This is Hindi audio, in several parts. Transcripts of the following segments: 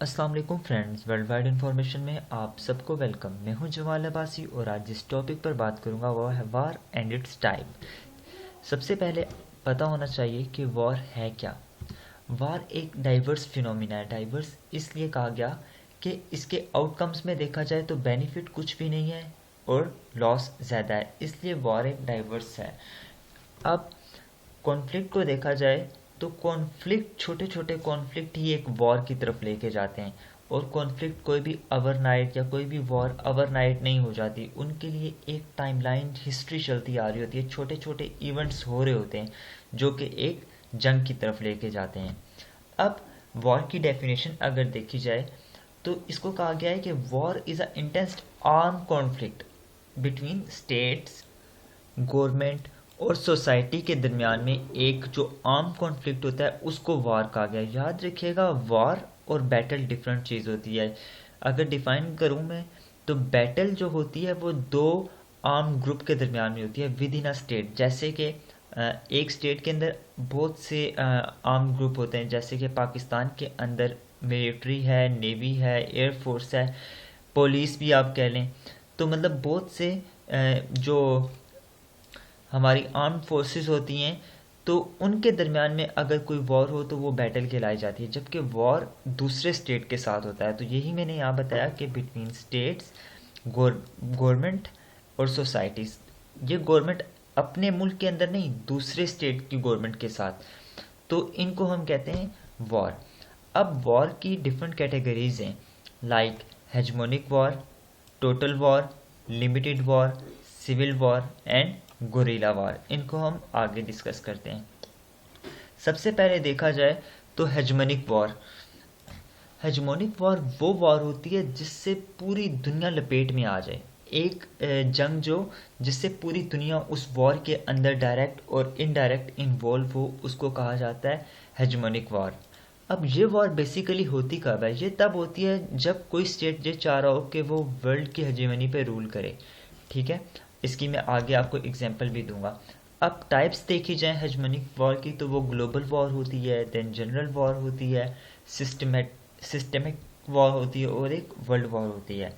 अस्सलाम वालेकुम फ्रेंड्स, वर्ल्ड वाइड इन्फॉर्मेशन में आप सबको वेलकम। मैं हूं जमाल अब्बासी और आज जिस टॉपिक पर बात करूंगा वो है वार एंड इट्स टाइप। सबसे पहले पता होना चाहिए कि वॉर है क्या। वार एक डाइवर्स फिनोमिना है। डाइवर्स इसलिए कहा गया कि इसके आउटकम्स में देखा जाए तो बेनिफिट कुछ भी नहीं है और लॉस ज़्यादा है, इसलिए वॉर एक डाइवर्स है। अब कॉन्फ्लिक्ट को देखा जाए तो कॉन्फ्लिक्ट, छोटे छोटे कॉन्फ्लिक्ट ही एक वॉर की तरफ लेके जाते हैं। और कॉन्फ्लिक्ट कोई भी ओवरनाइट या कोई भी वॉर ओवरनाइट नहीं हो जाती। उनके लिए एक टाइमलाइन हिस्ट्री चलती आ रही होती है, छोटे छोटे इवेंट्स हो रहे होते हैं जो कि एक जंग की तरफ लेके जाते हैं। अब वॉर की डेफिनेशन अगर देखी जाए तो इसको कहा गया है कि war is a intense arm conflict between states, government और सोसाइटी के दरमियान में एक जो आर्म कॉन्फ्लिक्ट होता है उसको वॉर कहा गया। याद रखिएगा, वॉर और बैटल डिफरेंट चीज़ होती है। अगर डिफाइन करूँ मैं तो बैटल जो होती है वो दो आर्म ग्रुप के दरमियान में होती है विद इन अ स्टेट। जैसे कि एक स्टेट के अंदर बहुत से आर्म ग्रुप होते हैं, जैसे कि पाकिस्तान के अंदर मिलिट्री है, नेवी है, एयरफोर्स है, पुलिस भी आप कह लें। तो मतलब बहुत से जो हमारी आर्म्ड फोर्सेस होती हैं तो उनके दरमियान में अगर कोई वॉर हो तो वो बैटल कहलाई जाती है, जबकि वॉर दूसरे स्टेट के साथ होता है। तो यही मैंने यहाँ बताया कि बिटवीन स्टेट्स, गवर्नमेंट और सोसाइटीज़। ये गवर्नमेंट अपने मुल्क के अंदर नहीं, दूसरे स्टेट की गवर्नमेंट के साथ, तो इनको हम कहते हैं वॉर। अब वॉर की डिफरेंट कैटेगरीज हैं, like hegemonic war, total war, limited war, civil war and guerrilla war. इनको हम आगे डिस्कस करते हैं। सबसे पहले देखा जाए तो हेजमोनिक वॉर। हेजमोनिक वॉर वो वॉर होती है जिससे पूरी दुनिया लपेट में आ जाए। एक जंग जो जिससे पूरी दुनिया उस वॉर के अंदर डायरेक्ट और इनडायरेक्ट इन्वॉल्व हो, उसको कहा जाता है हेजमोनिक वॉर। अब ये वॉर बेसिकली होती कब है? ये तब होती है जब कोई स्टेट ये चाह रहा हो कि वो वर्ल्ड की हेजेमनी पे रूल करे। ठीक है, इसकी मैं आगे आपको एग्जांपल भी दूंगा। अब टाइप्स देखी जाए हेजमोनिक वॉर की तो वो ग्लोबल वॉर होती है, देन जनरल वॉर होती है, सिस्टमिक वॉर होती है और एक वर्ल्ड वॉर होती है।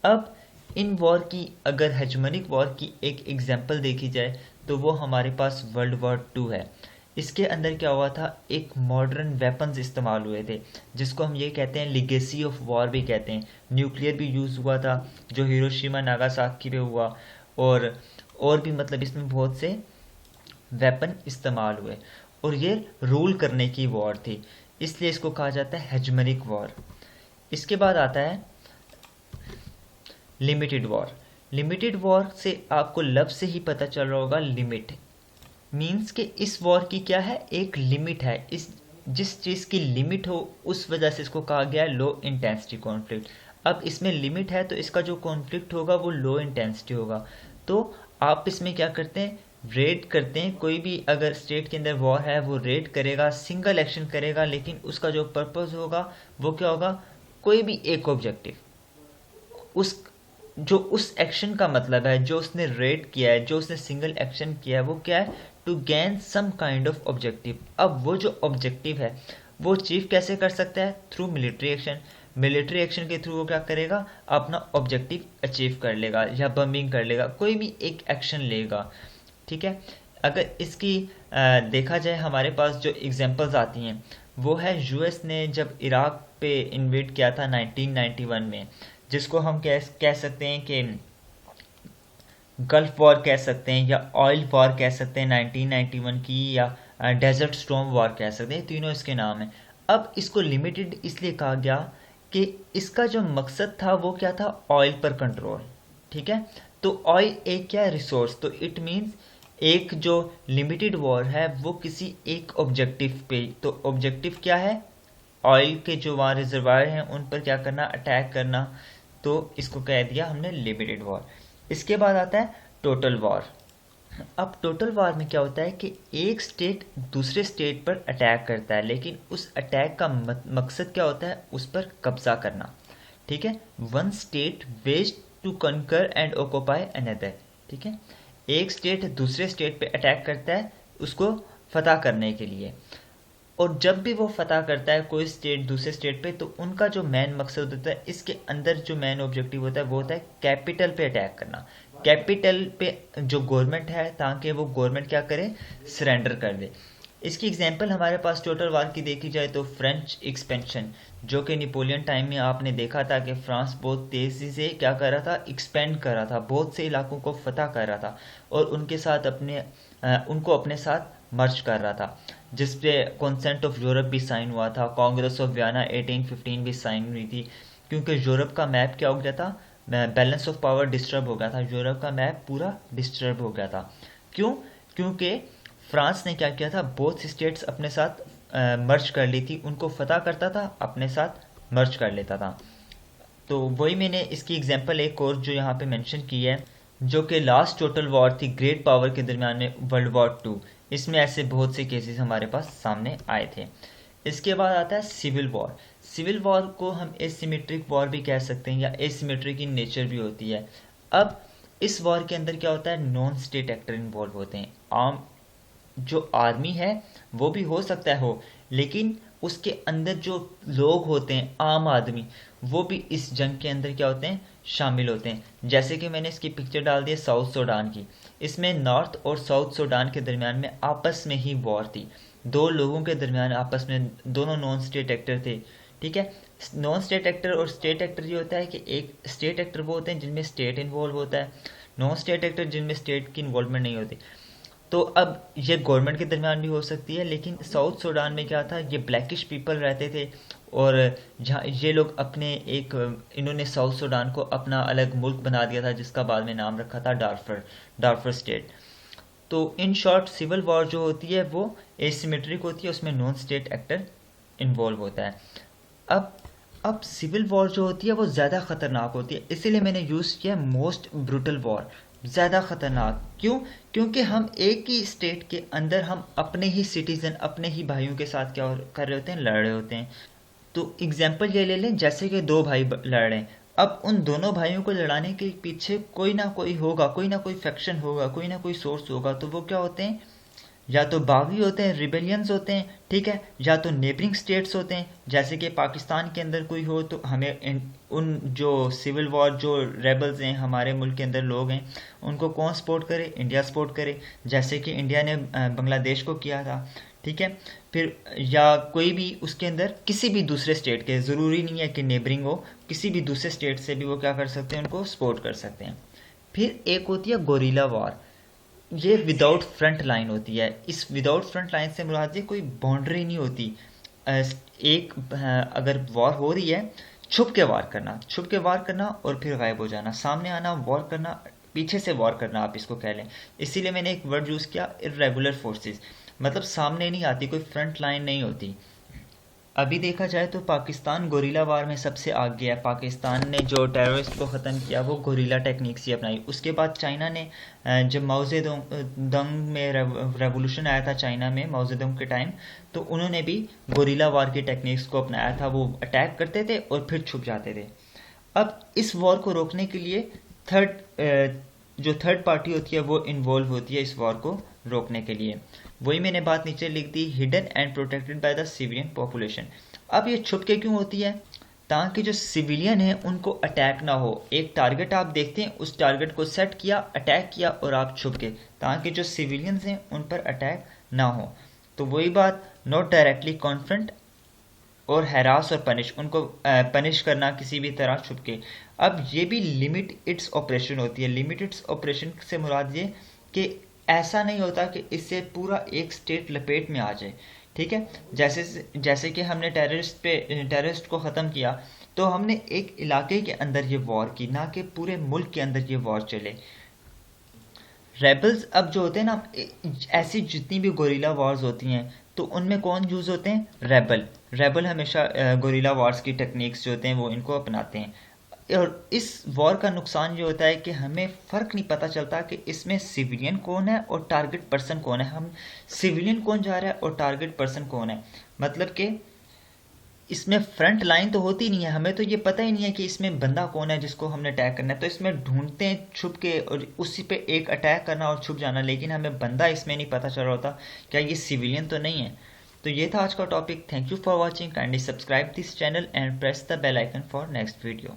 अब इन वॉर की अगर हेजमोनिक वॉर की एक एग्जांपल देखी जाए तो वो हमारे पास वर्ल्ड वॉर 2 है। इसके अंदर क्या हुआ था, एक मॉडर्न वेपन्स इस्तेमाल हुए थे जिसको हम ये कहते हैं लिगेसी ऑफ वॉर भी कहते हैं। न्यूक्लियर भी यूज़ हुआ था जो हिरोशिमा नागासाकी पे हुआ, और भी मतलब इसमें बहुत से वेपन इस्तेमाल हुए और ये रूल करने की वॉर थी, इसलिए इसको कहा जाता है हेजमोनिक वॉर। इसके बाद आता है लिमिटेड वॉर। लिमिटेड वॉर से आपको लफ्ज़ से ही पता चल रहा होगा, लिमिट मीन्स कि इस वॉर की क्या है, एक लिमिट है। इस जिस चीज़ की लिमिट हो उस वजह से इसको कहा गया है लो इंटेंसिटी कॉन्फ्लिक्ट। अब इसमें लिमिट है तो इसका जो कॉन्फ्लिक्ट होगा वो लो इंटेंसिटी होगा। तो आप इसमें क्या करते हैं, रेड करते हैं। कोई भी अगर स्टेट के अंदर वॉर है वो रेड करेगा, सिंगल एक्शन करेगा, लेकिन उसका जो पर्पस होगा वो क्या होगा, कोई भी एक ऑब्जेक्टिव, उस जो उस एक्शन का मतलब है, जो उसने रेड किया है, जो उसने सिंगल एक्शन किया है, वो क्या है, to gain some kind of objective. अब वो जो ऑब्जेक्टिव है वो अचीव कैसे कर सकता है, through military action. Military action के थ्रू वो क्या करेगा, अपना ऑब्जेक्टिव अचीव कर लेगा या बम्बिंग कर लेगा, कोई भी एक एक्शन लेगा। ठीक है, अगर इसकी देखा जाए हमारे पास जो एग्जांपल्स आती हैं वो है यूएस ने जब इराक पे इन्वेड किया था 1991 में, जिसको हम कह सकते हैं कि गल्फ वॉर कह सकते हैं या ऑयल वॉर कह सकते हैं 1991 की, या डेजर्ट स्टॉर्म वॉर कह सकते हैं, तीनों इसके नाम हैं। अब इसको लिमिटेड इसलिए कहा गया कि इसका जो मकसद था वो क्या था, ऑयल पर कंट्रोल। ठीक है, तो ऑयल एक क्या है, रिसोर्स। तो इट मीन्स एक जो लिमिटेड वॉर है वो किसी एक ऑब्जेक्टिव पे, तो ऑब्जेक्टिव क्या है, ऑयल के जो वहाँ रिजर्वायर हैं उन पर क्या करना, अटैक करना। तो इसको कह दिया हमने लिमिटेड वॉर। इसके बाद आता है टोटल वॉर। अब टोटल वॉर में क्या होता है कि एक स्टेट दूसरे स्टेट पर अटैक करता है, लेकिन उस अटैक का मकसद क्या होता है, उस पर कब्जा करना। ठीक है, one state wages to conquer and occupy another. ठीक है, एक स्टेट दूसरे स्टेट पे अटैक करता है उसको फतह करने के लिए। और जब भी वो फतह करता है कोई स्टेट दूसरे स्टेट पे, तो उनका जो मेन मकसद होता है, इसके अंदर जो मेन ऑब्जेक्टिव होता है वो होता है कैपिटल पे अटैक करना, कैपिटल पे जो गवर्नमेंट है, ताकि वो गवर्नमेंट क्या करे, सरेंडर कर दे। इसकी एग्जांपल हमारे पास टोटल वार की देखी जाए तो फ्रेंच एक्सपेंशन, जो कि नेपोलियन टाइम में आपने देखा था कि फ्रांस बहुत तेज़ी से क्या कर रहा था, एक्सपेंड कर रहा था, बहुत से इलाकों को फतह कर रहा था और उनके साथ उनको अपने साथ मर्ज कर रहा था, जिस पे कॉन्सेंट ऑफ यूरोप भी साइन हुआ था, कांग्रेस ऑफ वियना 1815 भी साइन हुई थी, क्योंकि यूरोप का मैप क्या हो गया था, बैलेंस ऑफ पावर डिस्टर्ब हो गया था, यूरोप का मैप पूरा डिस्टर्ब हो गया था। क्यों? क्योंकि फ्रांस ने क्या किया था, बहुत सी स्टेट्स अपने साथ मर्ज कर ली थी, उनको फतह करता था, अपने साथ मर्ज कर लेता था। तो वही मैंने इसकी एग्जांपल एक और जो यहाँ पे मेंशन की है, जो कि लास्ट टोटल वॉर थी ग्रेट पावर के दरमियान में, वर्ल्ड वॉर टू। इसमें ऐसे बहुत से केसेस हमारे पास सामने आए थे। इसके बाद आता है सिविल वॉर। सिविल वॉर को हम एसिमेट्रिक वॉर भी कह सकते हैं, या एसिमेट्रिक इन नेचर भी होती है। अब इस वॉर के अंदर क्या होता है, नॉन स्टेट एक्टर इन्वॉल्व होते हैं। आम जो आर्मी है वो भी हो सकता है हो, लेकिन उसके अंदर जो लोग होते हैं, आम आदमी, वो भी इस जंग के अंदर क्या होते हैं, शामिल होते हैं। जैसे कि मैंने इसकी पिक्चर डाल दी है साउथ सूडान की। इसमें नॉर्थ और साउथ सूडान के दरमियान में आपस में ही वॉर थी, दो लोगों के दरमियान आपस में, दोनों नॉन स्टेट एक्टर थे। ठीक है, नॉन स्टेट एक्टर और स्टेट एक्टर ये होता है कि एक स्टेट एक्टर वो होते हैं जिनमें स्टेट इन्वॉल्व होता है, नॉन स्टेट एक्टर जिनमें स्टेट की इन्वॉल्वमेंट नहीं होती। तो अब ये गवर्नमेंट के दरमियान भी हो सकती है, लेकिन साउथ सूडान में क्या था, ये ब्लैकिश पीपल रहते थे, और जहाँ ये लोग अपने एक, इन्होंने साउथ सूडान को अपना अलग मुल्क बना दिया था, जिसका बाद में नाम रखा था डार्फर, डार्फर स्टेट। तो इन शॉर्ट सिविल वॉर जो होती है वो एसिमेट्रिक होती है, उसमें नॉन स्टेट एक्टर इन्वॉल्व होता है। अब अब सिविल वॉर जो होती है वो ज़्यादा ख़तरनाक होती है, इसीलिए मैंने यूज़ किया मोस्ट ब्रूटल वॉर, ज़्यादा ख़तरनाक। क्यों? क्योंकि हम एक ही स्टेट के अंदर हम अपने ही सिटीज़न, अपने ही भाइयों के साथ क्या कर रहे होते हैं, लड़ रहे होते हैं। तो एग्जाम्पल ये ले लें, जैसे कि दो भाई लड़ रहे हैं। अब उन दोनों भाइयों को लड़ाने के पीछे कोई ना कोई होगा, कोई ना कोई फैक्शन होगा, कोई ना कोई सोर्स होगा। तो वो क्या होते हैं, या तो बागी होते हैं, रिबेलियंस होते हैं, ठीक है, या तो नेबरिंग स्टेट्स होते हैं। जैसे कि पाकिस्तान के अंदर कोई हो तो हमें उन जो सिविल वॉर जो रेबल्स हैं, हमारे मुल्क के अंदर लोग हैं, उनको कौन सपोर्ट करे, इंडिया सपोर्ट करे, जैसे कि इंडिया ने बांग्लादेश को किया था। ठीक है, फिर या कोई भी उसके अंदर किसी भी दूसरे स्टेट के, ज़रूरी नहीं है कि नेबरिंग हो, किसी भी दूसरे स्टेट से भी वो क्या कर सकते हैं, उनको सपोर्ट कर सकते हैं। फिर एक होती है गोरिल्ला वॉर, ये विदाउट फ्रंट लाइन होती है। इस विदाउट फ्रंट लाइन से मुराद ये कोई बाउंड्री नहीं होती। एक अगर वॉर हो रही है, छुप के वार करना, छुप के वार करना और फिर गायब हो जाना, सामने आना, वॉर करना, पीछे से वॉर करना, आप इसको कह लें। इसीलिए मैंने एक वर्ड यूज़ किया, इर्रेगुलर फोर्सेस, मतलब सामने नहीं आती, कोई फ्रंट लाइन नहीं होती। अभी देखा जाए तो पाकिस्तान गोरिल्ला वार में सबसे आगे है। पाकिस्तान ने जो टेररिस्ट को ख़त्म किया वो गोरिल्ला टेक्निक्स ही अपनाई। उसके बाद चाइना ने, जब माओ जेडुंग में रेवोल्यूशन आया था चाइना में माओ जेडुंग के टाइम, तो उन्होंने भी गोरिल्ला वार की टेक्निक्स को अपनाया था। वो अटैक करते थे और फिर छुप जाते थे। अब इस वॉर को रोकने के लिए जो थर्ड पार्टी होती है वो इन्वॉल्व होती है इस वॉर को रोकने के लिए। वही मैंने बात नीचे लिख दी, hidden and protected by the civilian population. अब ये छुप के क्यों होती है? ताकि जो सिविलियन है उनको अटैक ना हो। एक टारगेट आप देखते हैं, उस टारगेट को सेट किया, अटैक किया और आप छुप के, ताकि जो सिविलियंस हैं उन पर अटैक ना हो। तो वही बात, नॉट डायरेक्टली कॉन्फ्रंट और हैरास और पनिश, उनको पनिश करना किसी भी तरह छुप के। अब ये भी लिमिट इट्स ऑपरेशन होती है। लिमिट इट्स ऑपरेशन से मुराद ये कि ऐसा नहीं होता कि इससे पूरा एक स्टेट लपेट में आ जाए। ठीक है, जैसे कि हमने टेररिस्ट को ख़त्म किया, तो हमने एक इलाके के अंदर ये वॉर की, ना कि पूरे मुल्क के अंदर ये वॉर चले। रेबल्स अब जो होते हैं ना, ऐसी जितनी भी गोरिल्ला वॉर्स होती हैं तो उनमें कौन यूज़ होते हैं? रेबल हमेशा गोरिल्ला वॉर्स की टेक्निक्स जो होते हैं वो इनको अपनाते हैं। और इस वॉर का नुकसान ये होता है कि हमें फ़र्क नहीं पता चलता कि इसमें सिविलियन कौन है और टारगेट पर्सन कौन है। हम सिविलियन कौन जा रहा है और टारगेट पर्सन कौन है, मतलब कि इसमें फ्रंट लाइन तो होती नहीं है, हमें तो ये पता ही नहीं है कि इसमें बंदा कौन है जिसको हमने अटैक करना है। तो इसमें ढूंढते हैं छुप के और उसी पे एक अटैक करना और छुप जाना, लेकिन हमें बंदा इसमें नहीं पता चल रहा होता क्या ये सिविलियन तो नहीं है। तो ये था आज का topic. Thank you for watching, kindly subscribe this channel and press the bell icon for next video.